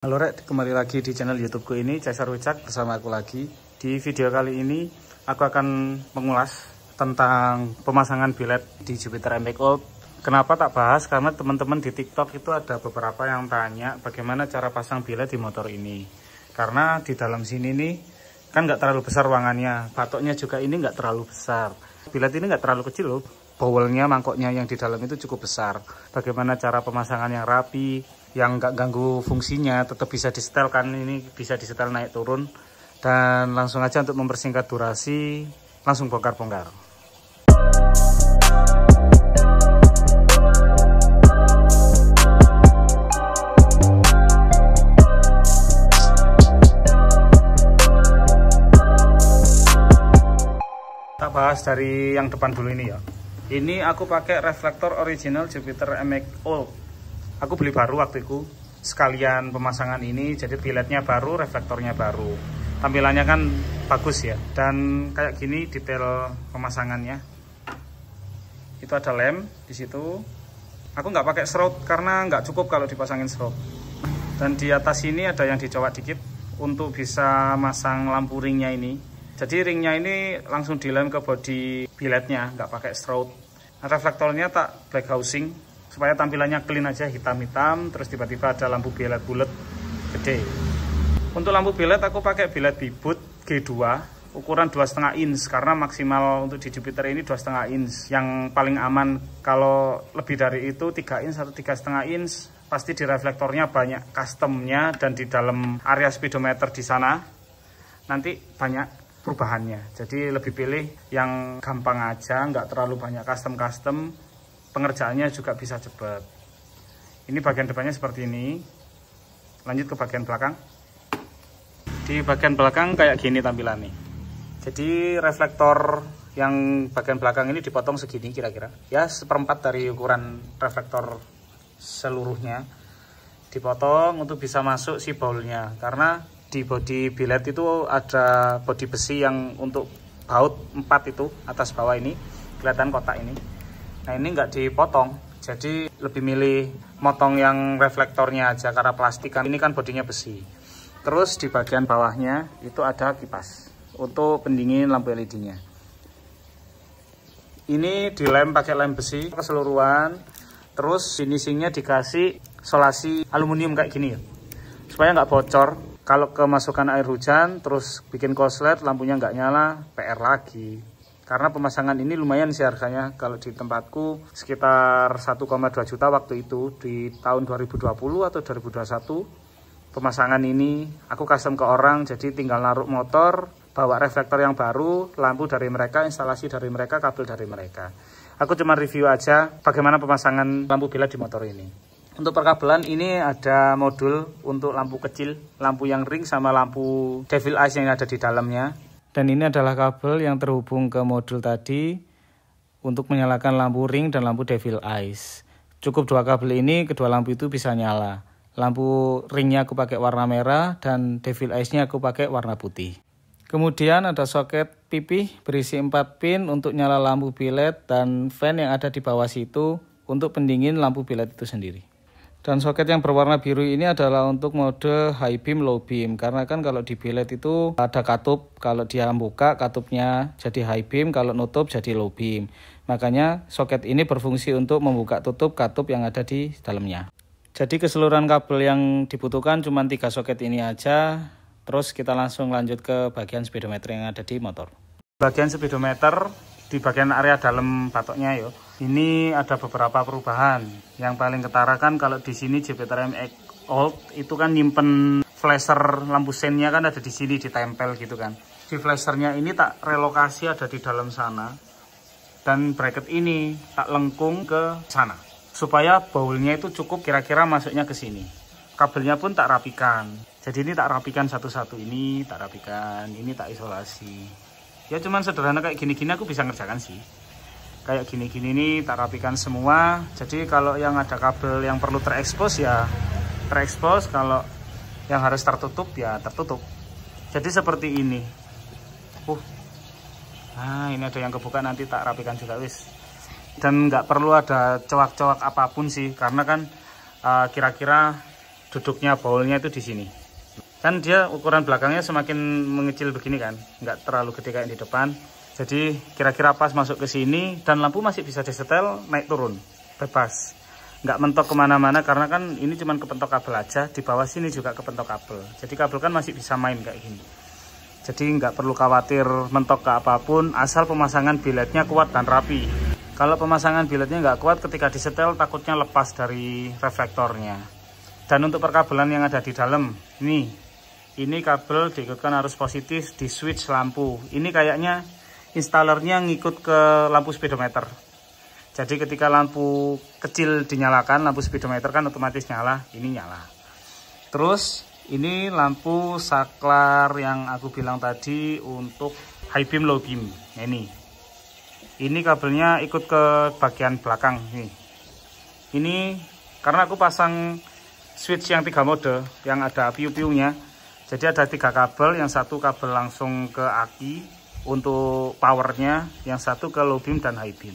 Halo Rek, kembali lagi di channel YouTubeku ini, Caesar Wicak bersama aku lagi. Di video kali ini aku akan mengulas tentang pemasangan bilet di Jupiter MX Old. Kenapa tak bahas? Karena teman-teman di TikTok itu ada beberapa yang tanya bagaimana cara pasang bilet di motor ini. Karena di dalam sini nih kan nggak terlalu besar ruangannya, batoknya juga ini nggak terlalu besar. Bilet ini nggak terlalu kecil loh, bowelnya, mangkoknya yang di dalam itu cukup besar. Bagaimana cara pemasangan yang rapi, yang nggak ganggu fungsinya, tetap bisa disetelkan, ini bisa disetel naik turun. Dan langsung aja untuk mempersingkat durasi, langsung bongkar-bongkar. Tak bahas dari yang depan dulu ini ya. Ini aku pakai reflektor original Jupiter MX Old. Aku beli baru waktu itu, sekalian pemasangan ini, jadi biletnya baru, reflektornya baru. Tampilannya kan bagus ya, dan kayak gini detail pemasangannya. Itu ada lem di situ. Aku nggak pakai serut karena nggak cukup kalau dipasangin serut. Dan di atas ini ada yang dicowok dikit untuk bisa masang lampu ringnya ini. Jadi ringnya ini langsung dilem ke bodi biletnya, nggak pakai serut. Nah, reflektornya tak black housing supaya tampilannya clean aja, hitam-hitam, terus tiba-tiba ada lampu bilet bulat gede. Untuk lampu bilet aku pakai bilet Bibut G2 ukuran 2,5 inch karena maksimal untuk di Jupiter ini 2,5 inch. Yang paling aman, kalau lebih dari itu 3 inch atau 3,5 inch pasti di reflektornya banyak customnya, dan di dalam area speedometer di sana nanti banyak perubahannya. Jadi lebih pilih yang gampang aja, nggak terlalu banyak custom, pengerjaannya juga bisa cepat. Ini bagian depannya seperti ini. Lanjut ke bagian belakang. Di bagian belakang kayak gini tampilannya. Jadi reflektor yang bagian belakang ini dipotong segini kira-kira, ya 1/4 dari ukuran reflektor seluruhnya dipotong untuk bisa masuk si baulnya. Karena di bodi bilet itu ada bodi besi yang untuk baut 4 itu, atas bawah ini kelihatan kotak ini. Nah ini nggak dipotong, jadi lebih milih motong yang reflektornya aja karena plastik kan, ini kan bodinya besi. Terus di bagian bawahnya itu ada kipas untuk pendingin lampu LED-nya. Ini dilem pakai lem besi keseluruhan. Terus finishingnya dikasih solasi aluminium kayak gini ya, supaya nggak bocor. Kalau kemasukan air hujan terus bikin konslet, lampunya nggak nyala, PR lagi. Karena pemasangan ini lumayan sih harganya. Kalau di tempatku sekitar 1,2 juta waktu itu, di tahun 2020 atau 2021. Pemasangan ini aku custom ke orang, jadi tinggal naruh motor, bawa reflektor yang baru, lampu dari mereka, instalasi dari mereka, kabel dari mereka. Aku cuma review aja bagaimana pemasangan lampu bilet di motor ini. Untuk perkabelan ini ada modul untuk lampu kecil, lampu yang ring sama lampu Devil Eyes yang ada di dalamnya. Dan ini adalah kabel yang terhubung ke modul tadi untuk menyalakan lampu ring dan lampu Devil Eyes. Cukup 2 kabel ini, kedua lampu itu bisa nyala. Lampu ringnya aku pakai warna merah dan Devil Eyes-nya aku pakai warna putih. Kemudian ada soket pipih berisi 4 pin untuk nyala lampu bilet, dan fan yang ada di bawah situ untuk pendingin lampu bilet itu sendiri. Dan soket yang berwarna biru ini adalah untuk mode high beam, low beam. Karena kan kalau di bilet itu ada katup, kalau dia buka katupnya jadi high beam, kalau nutup jadi low beam. Makanya soket ini berfungsi untuk membuka tutup katup yang ada di dalamnya. Jadi keseluruhan kabel yang dibutuhkan cuma 3 soket ini aja. Terus kita langsung lanjut ke bagian speedometer yang ada di motor. Bagian speedometer di bagian area dalam batoknya yo. Ini ada beberapa perubahan. Yang paling ketara kan kalau di sini Jupiter MX Old itu kan nyimpen flasher lampu sennya kan ada di sini ditempel gitu kan. Di flashernya ini tak relokasi ada di dalam sana. Dan bracket ini tak lengkung ke sana. Supaya baulnya itu cukup kira-kira masuknya ke sini. Kabelnya pun tak rapikan. Jadi ini tak rapikan satu-satu, ini tak rapikan, ini tak isolasi. Ya cuman sederhana kayak gini-gini aku bisa ngerjakan sih. Kayak gini-gini ini tak rapikan semua. Jadi kalau yang ada kabel yang perlu terekspos ya terekspos, kalau yang harus tertutup ya tertutup. Jadi seperti ini. Nah ini ada yang kebuka, nanti tak rapikan juga wis. Dan nggak perlu ada cowak-cowak apapun sih, karena kan kira-kira duduknya boulnya itu di sini. Kan dia ukuran belakangnya semakin mengecil begini kan, nggak terlalu gede kayak di depan. Jadi kira-kira pas masuk ke sini, dan lampu masih bisa disetel naik turun bebas, nggak mentok kemana-mana karena kan ini cuma kepentok kabel aja. Di bawah sini juga kepentok kabel, jadi kabel kan masih bisa main kayak gini. Jadi nggak perlu khawatir mentok ke apapun, asal pemasangan biletnya kuat dan rapi. Kalau pemasangan biletnya nggak kuat, ketika disetel takutnya lepas dari reflektornya. Dan untuk perkabelan yang ada di dalam, ini kabel diikutkan arus positif di switch lampu. Ini kayaknya installernya ngikut ke lampu speedometer. Jadi ketika lampu kecil dinyalakan, lampu speedometer kan otomatis nyala, ini nyala. Terus ini lampu saklar yang aku bilang tadi untuk high beam low beam. Nah, ini kabelnya ikut ke bagian belakang nih. Ini karena aku pasang switch yang 3 mode yang ada piu-piunya. Jadi ada 3 kabel, yang satu kabel langsung ke aki untuk powernya, yang satu ke low beam dan high beam.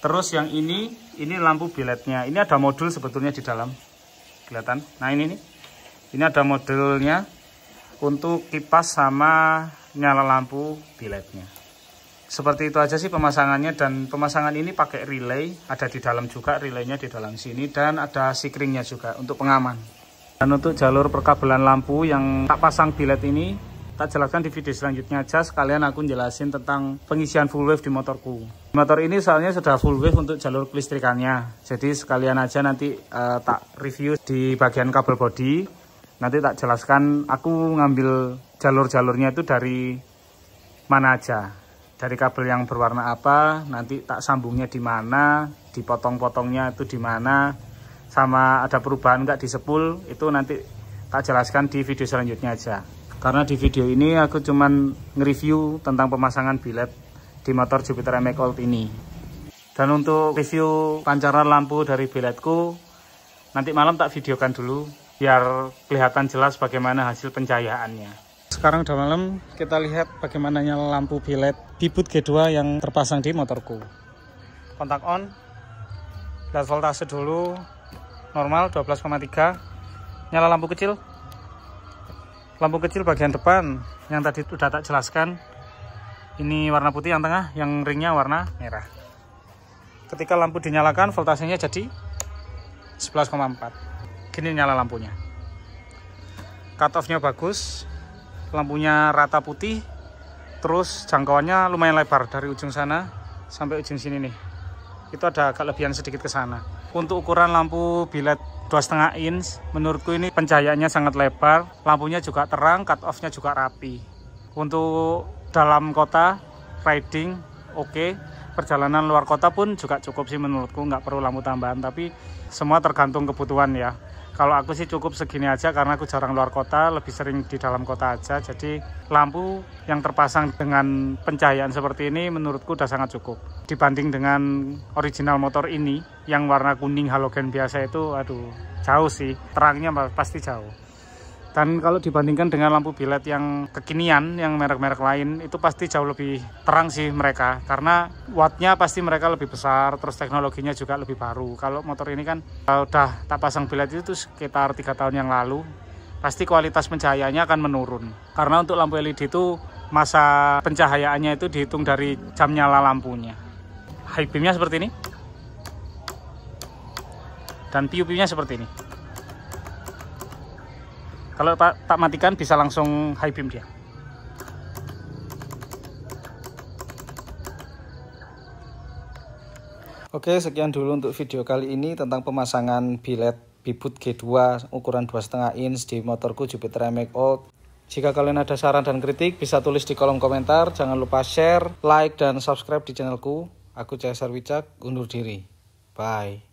Terus yang ini lampu biletnya. Ini ada modul sebetulnya di dalam, kelihatan. Nah ini ada modulnya untuk kipas sama nyala lampu biletnya. Seperti itu aja sih pemasangannya, dan pemasangan ini pakai relay, ada di dalam juga relaynya di dalam sini, dan ada sikringnya juga untuk pengaman. Dan untuk jalur perkabelan lampu yang tak pasang bilet ini, tak jelaskan di video selanjutnya aja, sekalian aku jelasin tentang pengisian full wave di motorku. Motor ini soalnya sudah full wave untuk jalur kelistrikannya, jadi sekalian aja nanti tak review di bagian kabel body. Nanti tak jelaskan aku ngambil jalur-jalurnya itu dari mana aja. Dari kabel yang berwarna apa, nanti tak sambungnya di mana, dipotong-potongnya itu di mana, sama ada perubahan nggak di sepul, itu nanti tak jelaskan di video selanjutnya aja. Karena di video ini aku cuman nge-review tentang pemasangan bilet di motor Jupiter MX Old ini. Dan untuk review pancaran lampu dari biletku, nanti malam tak videokan dulu, biar kelihatan jelas bagaimana hasil pencahayaannya. Sekarang udah malam, kita lihat bagaimana nyala lampu bilet di boot G2 yang terpasang di motorku. Kontak on, lihat voltase dulu, normal 12,3. Nyala lampu kecil. Lampu kecil bagian depan yang tadi udah tak jelaskan. Ini warna putih yang tengah, yang ringnya warna merah. Ketika lampu dinyalakan, voltasenya jadi 11,4. Gini nyala lampunya. Cut off-nya bagus. Lampunya rata putih, terus jangkauannya lumayan lebar dari ujung sana sampai ujung sini nih. Itu ada kelebihan sedikit ke sana. Untuk ukuran lampu bilet 2,5 inch, menurutku ini pencahayaannya sangat lebar, lampunya juga terang, cut off-nya juga rapi. Untuk dalam kota riding oke, perjalanan luar kota pun juga cukup sih menurutku, nggak perlu lampu tambahan, tapi semua tergantung kebutuhan ya. Kalau aku sih cukup segini aja karena aku jarang luar kota, lebih sering di dalam kota aja. Jadi lampu yang terpasang dengan pencahayaan seperti ini menurutku udah sangat cukup. Dibanding dengan original motor ini yang warna kuning halogen biasa itu, aduh jauh sih, terangnya pasti jauh. Dan kalau dibandingkan dengan lampu bilet yang kekinian, yang merek-merek lain, itu pasti jauh lebih terang sih mereka. Karena wattnya pasti mereka lebih besar, terus teknologinya juga lebih baru. Kalau motor ini kan udah tak pasang bilet itu sekitar 3 tahun yang lalu, pasti kualitas pencahayaannya akan menurun. Karena untuk lampu LED itu masa pencahayaannya itu dihitung dari jam nyala lampunya. High beamnya seperti ini. Dan piu-piunya seperti ini. Kalau tak matikan bisa langsung high beam dia. Oke, sekian dulu untuk video kali ini tentang pemasangan bilet Beboot G2 ukuran 2,5 inch di motorku Jupiter MX Old. Jika kalian ada saran dan kritik bisa tulis di kolom komentar. Jangan lupa share, like, dan subscribe di channelku. Aku Cesar Wicak, undur diri. Bye.